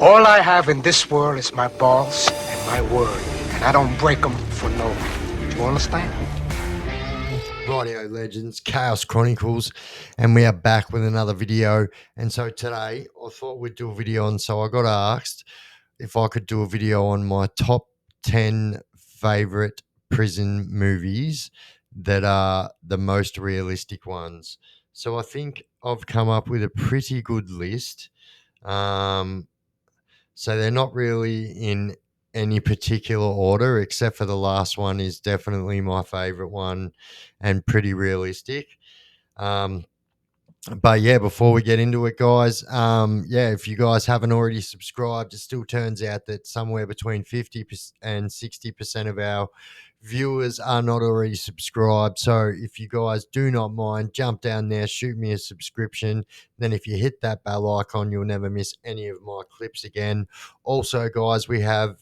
All I have in this world is my balls and my word, and I don't break them for no one. Do you understand? Rightio legends, Chaos Chronicles, and we are back with another video. And so today I thought we'd do a video on, so I got asked if I could do a video on my top 10 favorite prison movies that are the most realistic ones. So I think I've come up with a pretty good list. So they're not really in any particular order, except for the last one is definitely my favorite one and pretty realistic. Um, but yeah, before we get into it, guys, if you guys haven't already subscribed, it still turns out that somewhere between 50% and 60% of our viewers are not already subscribed. So if you guys do not mind, jump down there, shoot me a subscription. Then if you hit that bell icon, you'll never miss any of my clips again. Also, guys, we have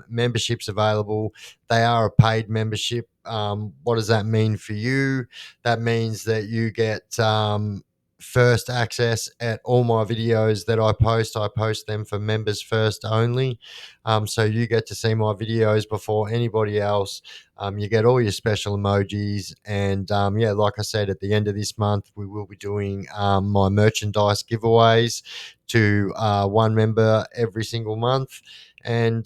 memberships available. They are a paid membership. What does that mean for you? That means that you get first access at all my videos that I post. I post them for members first only. So you get to see my videos before anybody else. You get all your special emojis. And like I said, at the end of this month, we will be doing my merchandise giveaways to one member every single month. And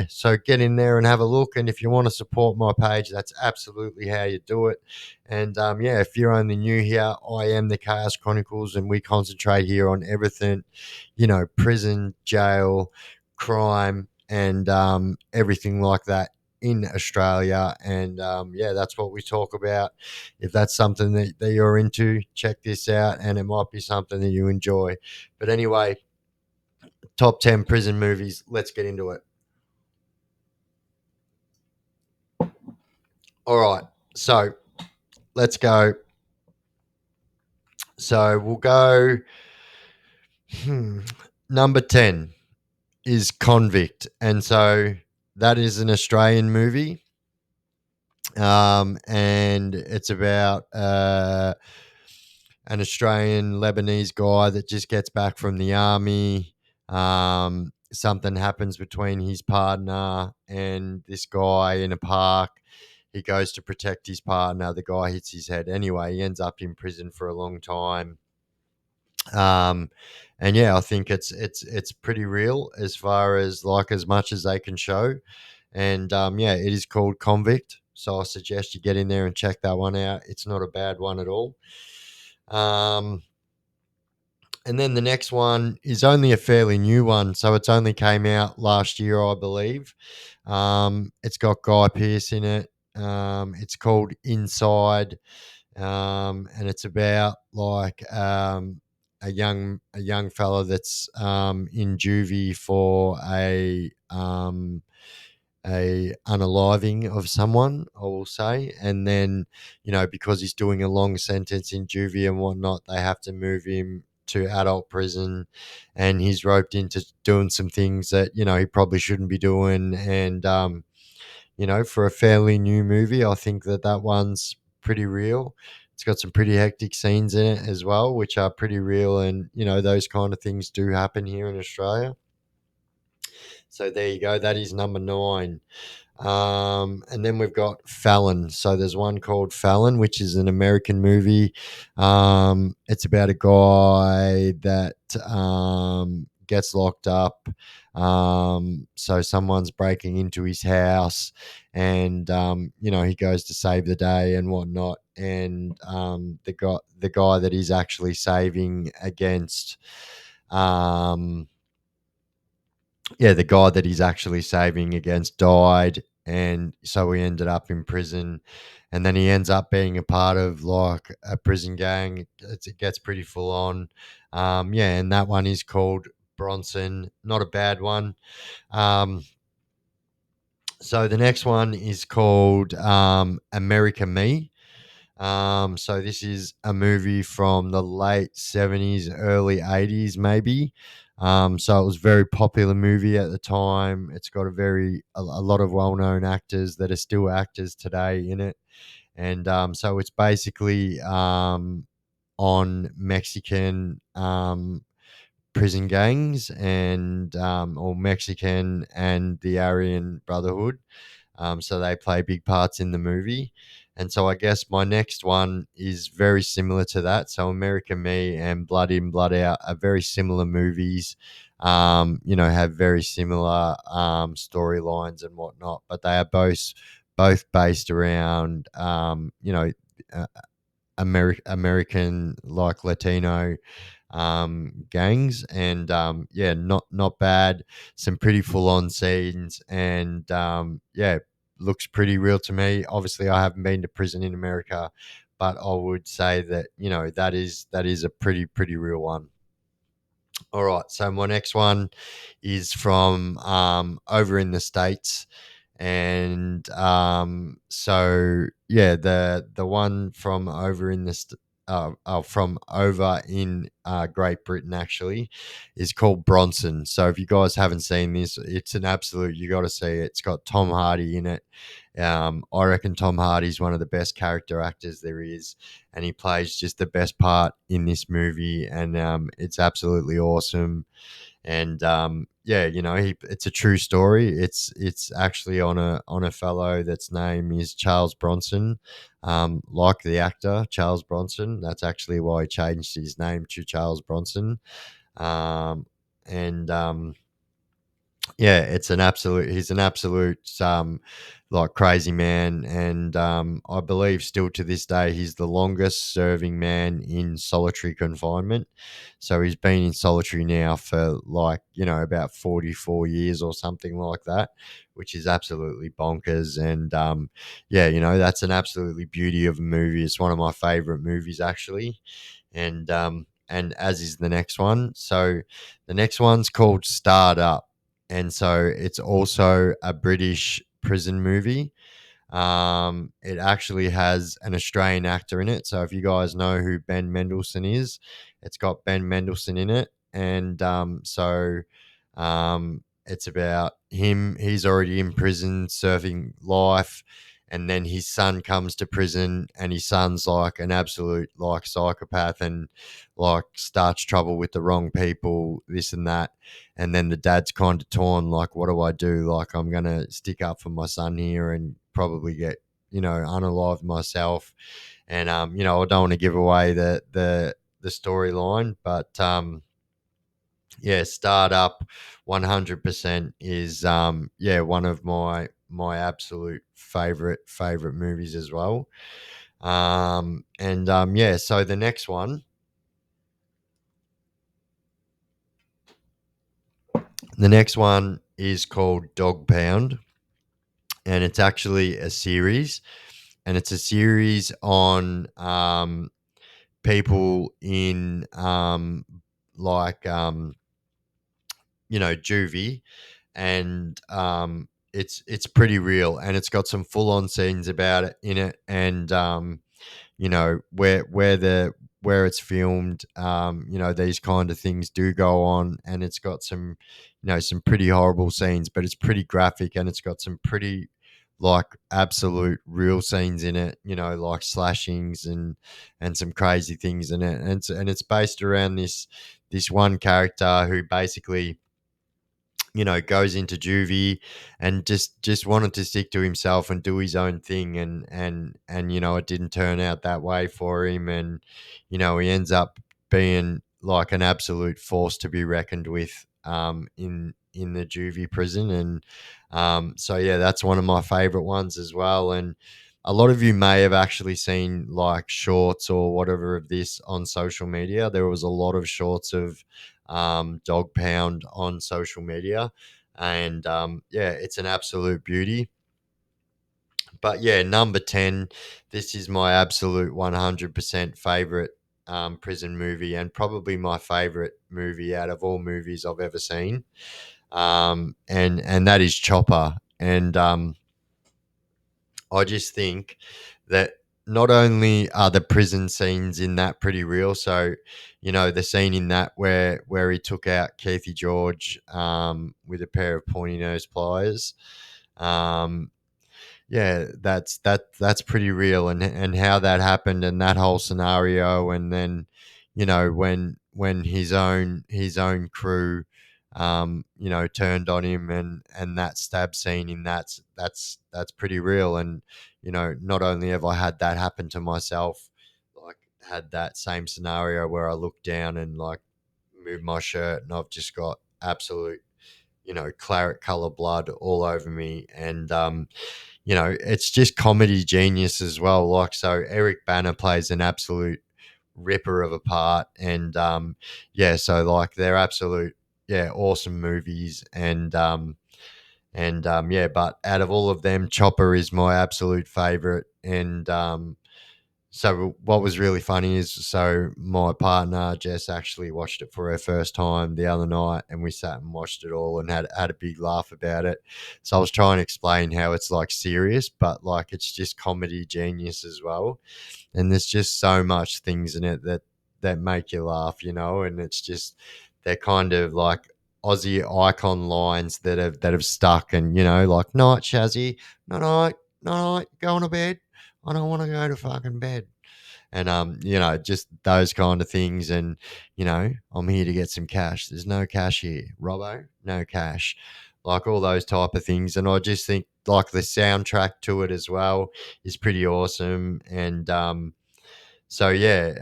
so get in there and have a look. And if you want to support my page, that's absolutely how you do it. And if you're only new here, I am the Chaos Chronicles, and we concentrate here on everything, prison, jail, crime, and everything like that in Australia. And that's what we talk about. If that's something that you're into, check this out, and it might be something that you enjoy. But anyway, top 10 prison movies. Let's get into it. All right. So let's go. So we'll go. Number 10 is Convict. And so that is an Australian movie. And it's about an Australian Lebanese guy that just gets back from the army. Something happens between his partner and this guy in a park. He goes to protect his partner. The guy hits his head. Anyway, he ends up in prison for a long time. I think it's pretty real as far as like as much as they can show. And it is called Convict. So I suggest you get in there and check that one out. It's not a bad one at all. And then the next one is only a fairly new one. So it's only came out last year, I believe. It's got Guy Pearce in it. It's called Inside. And it's about like a young fella that's in juvie for a unaliving of someone, I will say. And then, because he's doing a long sentence in juvie and whatnot, they have to move him to adult prison, and he's roped into doing some things that, he probably shouldn't be doing. And, for a fairly new movie, I think that one's pretty real. It's got some pretty hectic scenes in it as well, which are pretty real. And, those kind of things do happen here in Australia. So there you go. That is number 9. And then we've got Fellon. So there's one called Fellon, which is an American movie. It's about a guy that gets locked up. So someone's breaking into his house, and he goes to save the day and whatnot. And the guy that he's actually saving against. The guy that he's actually saving against died, and so he ended up in prison, and then he ends up being a part of like a prison gang. It gets pretty full on. And that one is called Bronson. Not a bad one. So the next one is called America Me. So this is a movie from the late 70s, early 80s, maybe. So it was a very popular movie at the time. It's got a lot of well-known actors that are still actors today in it. And so it's basically on Mexican prison gangs and or Mexican and the Aryan Brotherhood. So they play big parts in the movie. And so I guess my next one is very similar to that. So American Me and Blood In, Blood Out are very similar movies. Have very similar storylines and whatnot, but they are both based around uh, American like Latino gangs, and not bad. Some pretty full on scenes, and looks pretty real to me. Obviously, I haven't been to prison in America, but I would say that that is a pretty real one. All right, so my next one is from over in the States, and the one from over in from over in Great Britain actually is called Bronson. So if you guys haven't seen this, it's an absolute, you got to see it. It's got Tom Hardy in it. I reckon Tom Hardy's one of the best character actors there is, and he plays just the best part in this movie, and it's absolutely awesome. And it's a true story. It's actually on a fellow that's name is Charles Bronson, like the actor Charles Bronson. That's actually why he changed his name to Charles Bronson. And Yeah, it's an absolute. He's an absolute like crazy man, and I believe still to this day he's the longest serving man in solitary confinement. So he's been in solitary now for about 44 years or something like that, which is absolutely bonkers. And that's an absolutely beauty of a movie. It's one of my favorite movies actually, and as is the next one. So the next one's called Starred Up, and so it's also a British prison movie. It actually has an Australian actor in it. So if you guys know who Ben Mendelsohn is, it's got Ben Mendelsohn in it, and it's about him. He's already in prison, serving life, and then his son comes to prison, and his son's like an absolute like psychopath, and like starts trouble with the wrong people, this and that. And then the dad's kind of torn, like, what do I do? Like, I'm gonna stick up for my son here and probably get unalived myself. And I don't want to give away the storyline, but Start Up 100% is one of my absolute favorite movies as well. So the next one is called Dog Pound, and it's actually a series, and it's a series on people in juvie, and it's pretty real, and it's got some full on scenes about it in it, and where it's filmed, these kind of things do go on, and it's got some pretty horrible scenes, but it's pretty graphic, and it's got some pretty like absolute real scenes in it, like slashings and some crazy things in it, and it's based around this one character who basically goes into juvie and just wanted to stick to himself and do his own thing, and it didn't turn out that way for him, and he ends up being like an absolute force to be reckoned with in the juvie prison. And that's one of my favorite ones as well. And a lot of you may have actually seen like shorts or whatever of this on social media. There was a lot of shorts of Dog Pound on social media, and it's an absolute beauty. But number 10, this is my absolute 100% favorite prison movie, and probably my favorite movie out of all movies I've ever seen. And that is Chopper. And I just think that not only are the prison scenes in that pretty real, so the scene in that where he took out Keithy George with a pair of pointy nose pliers, that's pretty real, and how that happened and that whole scenario, and then when his own crew, turned on him, and that stab scene in that's pretty real. And not only have I had that happen to myself, like had that same scenario where I look down and like move my shirt and I've just got absolute claret color blood all over me. And it's just comedy genius as well. Like, so Eric Banner plays an absolute ripper of a part. And so like they're absolute, awesome movies. And but out of all of them, Chopper is my absolute favorite. And so what was really funny is, so my partner Jess actually watched it for her first time the other night, and we sat and watched it all and had a big laugh about it. So I was trying to explain how it's like serious, but like it's just comedy genius as well. And there's just so much things in it that make you laugh, and it's just, they're kind of like Aussie icon lines that have stuck. And like, night Shazzy, night, night, going to bed. I don't want to go to fucking bed. And just those kind of things. And I'm here to get some cash. There's no cash here, Robbo. No cash. Like all those type of things. And I just think like the soundtrack to it as well is pretty awesome. And so yeah,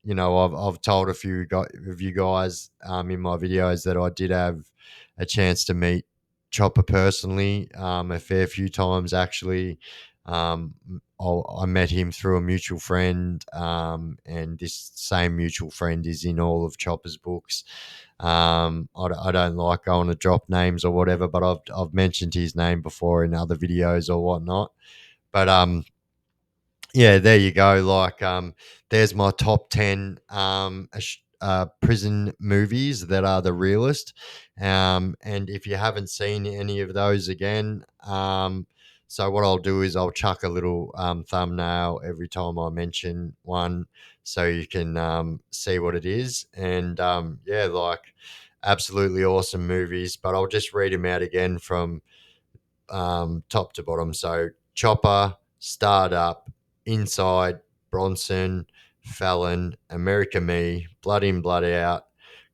I've told a few of you guys in my videos that I did have a chance to meet Chopper personally a fair few times actually. I met him through a mutual friend, and this same mutual friend is in all of Chopper's books. I don't like going to drop names or whatever, but I've mentioned his name before in other videos or whatnot. But yeah, there you go. Like, there's my top 10 prison movies that are the realest. And if you haven't seen any of those again, so what I'll do is I'll chuck a little thumbnail every time I mention one, so you can see what it is. And yeah, like absolutely awesome movies. But I'll just read them out again from top to bottom. So Chopper, Startup, Inside, Bronson, Fallon, America Me, Blood In, Blood Out,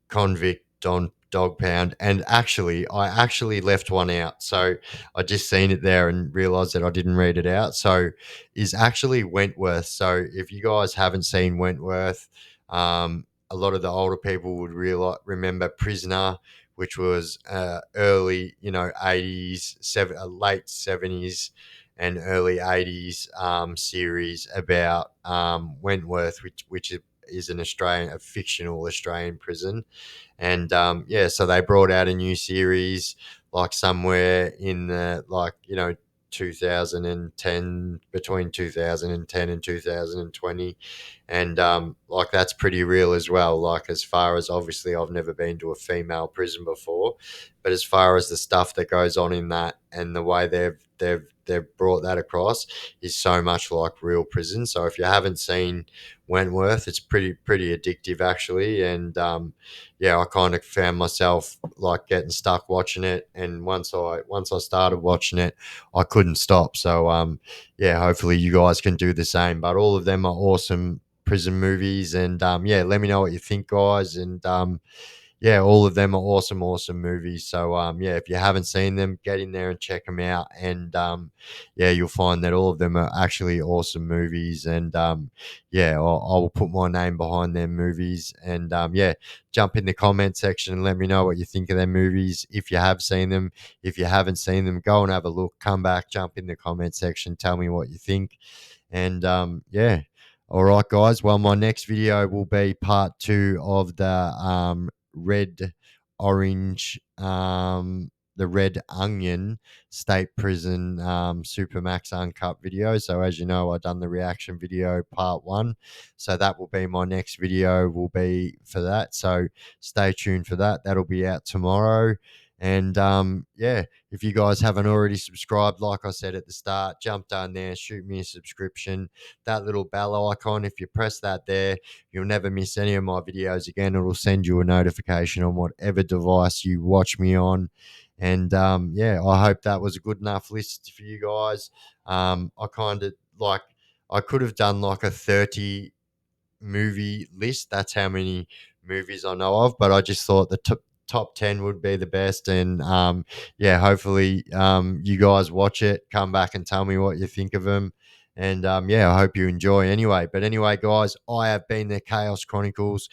Convict, Dog Pound. And actually, I actually left one out. So I just seen it there and realized that I didn't read it out. So is actually Wentworth. So if you guys haven't seen Wentworth, a lot of the older people would remember Prisoner, which was early, 80s, late 70s and early 80s series about Wentworth, which is a fictional Australian prison. And so they brought out a new series like somewhere in the 2010, between 2010 and 2020. And like that's pretty real as well. Like, as far as, obviously I've never been to a female prison before, but as far as the stuff that goes on in that and the way they've brought that across is so much like real prison. So if you haven't seen Wentworth, it's pretty addictive actually. And I kind of found myself like getting stuck watching it, and once I started watching it, I couldn't stop. So hopefully you guys can do the same. But all of them are awesome prison movies. And let me know what you think, guys. And all of them are awesome movies. So if you haven't seen them, get in there and check them out. And you'll find that all of them are actually awesome movies. And I will put my name behind their movies. And jump in the comment section and let me know what you think of their movies. If you have seen them, if you haven't seen them, go and have a look. Come back, jump in the comment section, tell me what you think. And all right, guys. Well, my next video will be part 2 of the red orange the red onion state prison supermax uncut video. So as you know, I've done the reaction video part 1, so that will be my next video, will be for that. So stay tuned for that. That'll be out tomorrow. And if you guys haven't already subscribed, like I said at the start, jump down there, shoot me a subscription. That little bell icon, if you press that there, you'll never miss any of my videos again. It'll send you a notification on whatever device you watch me on. And I hope that was a good enough list for you guys. I kind of like, I could have done like a 30 movie list. That's how many movies I know of. But I just thought the top 10 would be the best. And yeah, hopefully you guys watch it, come back and tell me what you think of them. And yeah, I hope you enjoy anyway. But anyway, guys, I have been the Chaos Chronicles.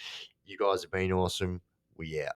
You guys have been awesome. We out.